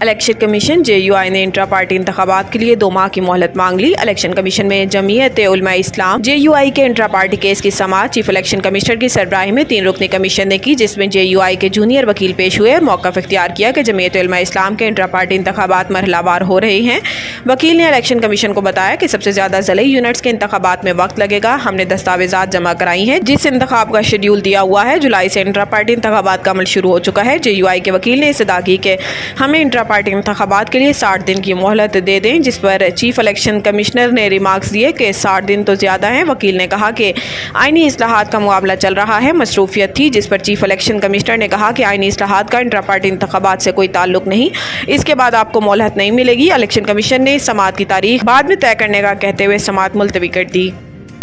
Election commission JUI ने intra party इंतखाबात के लिए 2 माह की मोहलत मांग ली। इलेक्शन कमीशन में जमीयत उलमा इस्लाम JUI के इंट्रा पार्टी केस की समाअत चीफ इलेक्शन कमिश्नर की सरबराही में 3 रुकनी कमीशन ने की, जिसमें JUI के जूनियर वकील पेश हुए और मौक़िफ़ इख्तियार किया कि जमीयत उलमा इस्लाम के इंट्रा पार्टी इंतखाबात मरहलावार हो रहे हैं। वकील ने इलेक्शन कमीशन को बताया कि सबसे ज़्यादा ज़िले यूनिट्स के इंतखाबात में वक्त लगेगा। हमने दस्तावेजात जमा कराई हैं जिस इंतखाब का शेड्यूल दिया हुआ है। जुलाई से इंट्रा पार्टी इंतखाबात का अमल शुरू हो चुका है। JUI के वकील ने इस्तदा की कि हमें इंट्रा पार्टी इंतखाबात के लिए 60 दिन की मोहलत दे दें, जिस पर चीफ इलेक्शन कमिश्नर ने रिमार्क्स दिए कि 60 दिन तो ज़्यादा हैं। वकील ने कहा कि आईनी इस्लाहात का मुआमला चल रहा है, मसरूफियत थी, जिस पर चीफ इलेक्शन कमिश्नर ने कहा कि आईनी इस्लाहात का इंट्रा पार्टी इंतखाबात से कोई ताल्लुक नहीं, इसके बाद आपको मोहलत नहीं मिलेगी। इलेक्शन कमीशन ने समाअत की तारीख बाद में तय करने का कहते हुए समाअत मुलतवी कर दी।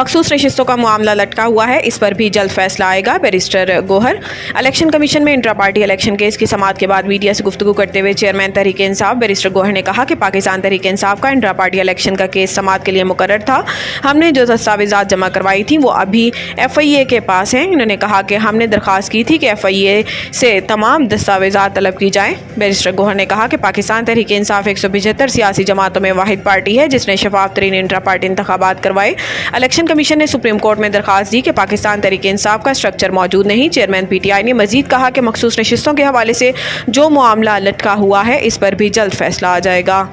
मखसूस नशिस्तों का मामला लटका हुआ है, इस पर भी जल्द फैसला आएगा। बैरिस्टर गोहर। इलेक्शन कमीशन में इंट्रा पार्टी इलेक्शन केस की समाअत के बाद मीडिया से गुफ्तगू करते हुए चेयरमैन तहरीक इंसाफ बैरिस्टर गोहर ने कहा कि पाकिस्तान तहरीक इंसाफ का इंट्रा पार्टी इलेक्शन का केस समाअत के लिए मुकर्रर था। हमने जो दस्तावेजात जमा करवाई थी वो अभी FIA के पास हैं। इन्होंने कहा कि हमने दरख्वास्त की थी कि FIA से तमाम दस्तावेजात तलब की जाएँ। बैरिस्टर गोहर ने कहा कि पाकिस्तान तहरीक इंसाफ 175 सियासी जमातों में वाहिद पार्टी है जिसने शफाफ तरीन इंट्रा पार्टी इंतखाबात करवाए। इलेक्शन कमीशन ने सुप्रीम कोर्ट में दरखास्त दी कि पाकिस्तान तहरीक इंसाफ का स्ट्रक्चर मौजूद नहीं। चेयरमैन PTI ने मजीद कहा कि मखसूस नशिस्तों के हवाले से जो मामला लटका हुआ है इस पर भी जल्द फैसला आ जाएगा।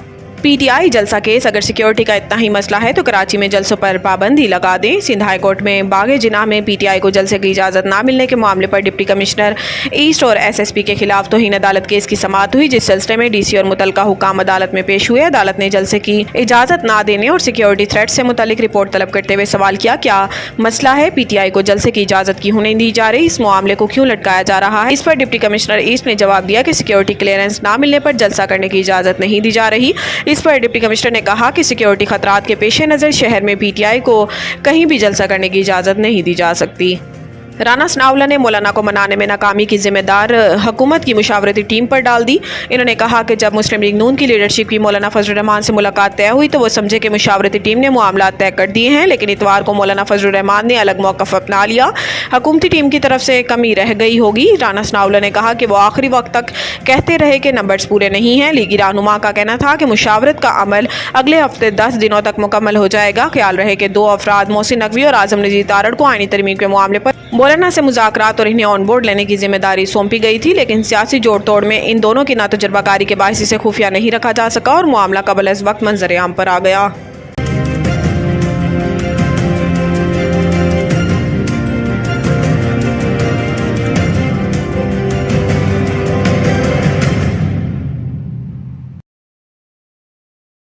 PTI जलसा केस। अगर सिक्योरिटी का इतना ही मसला है तो कराची में जलसों पर पाबंदी लगा दें। सिंध हाई कोर्ट में बागे जिना में PTI को जलसे की इजाज़त ना मिलने के मामले पर डिप्टी कमिश्नर ईस्ट और SSP के खिलाफ तौहीन अदालत केस की समाअत हुई, जिस सिलसिले में DC और मुतलका हुकाम अदालत में पेश हुए। अदालत ने जलसे की इजाज़त ना देने और सिक्योरिटी थ्रेट से मुतल्लिक रिपोर्ट तलब करते हुए सवाल किया, क्या मसला है? PTI को जलसे की इजाज़त क्यों नहीं दी जा रही? इस मामले को क्यों लटकाया जा रहा है? इस पर डिप्टी कमिश्नर ईस्ट ने जवाब दिया कि सिक्योरिटी क्लियरेंस ना मिलने पर जलसा करने की इजाज़त नहीं दी जा रही। इस पर डिप्टी कमिश्नर ने कहा कि सिक्योरिटी खतरात के पेश नज़र शहर में PTI को कहीं भी जलसा करने की इजाज़त नहीं दी जा सकती। राना सनाउल्लाह ने मौलाना को मनाने में नाकामी की जिम्मेदार हुकूमत की मुशावरती टीम पर डाल दी। इन्होंने कहा कि जब मुस्लिम लीग नून की लीडरशिप की मौलाना फजलुर रहमान से मुलाकात तय हुई तो वो समझे कि मुशावरती टीम ने मामला तय कर दिए हैं, लेकिन इतवार को मौलाना फजलुर रहमान ने अलग मौक़िफ़ अपना लिया। हुकूमती टीम की तरफ से कमी रह गई होगी। राना सनाउल्लाह ने कहा कि वो आखिरी वक्त तक कहते रहे कि नंबर्स पूरे नहीं हैं। लीगी रहनुमा का कहना था कि मुशावरत का अमल अगले हफ्ते 10 दिनों तक मुकम्मल हो जाएगा। ख्याल रहे कि 2 अफराद मोहसिन नकवी और आज़म नज़ीर तारड़ को आईनी तरमीम के मामले पर मौलाना से मुज़ाकरात और इन्हें ऑन बोर्ड लेने की जिम्मेदारी सौंपी गई थी, लेकिन सियासी जोड़ तोड़ में इन दोनों की ना तजुर्बाकारी के बायस इसे खुफिया नहीं रखा जा सका और मामला कबल अज़ वक्त मंजर आम पर आ गया।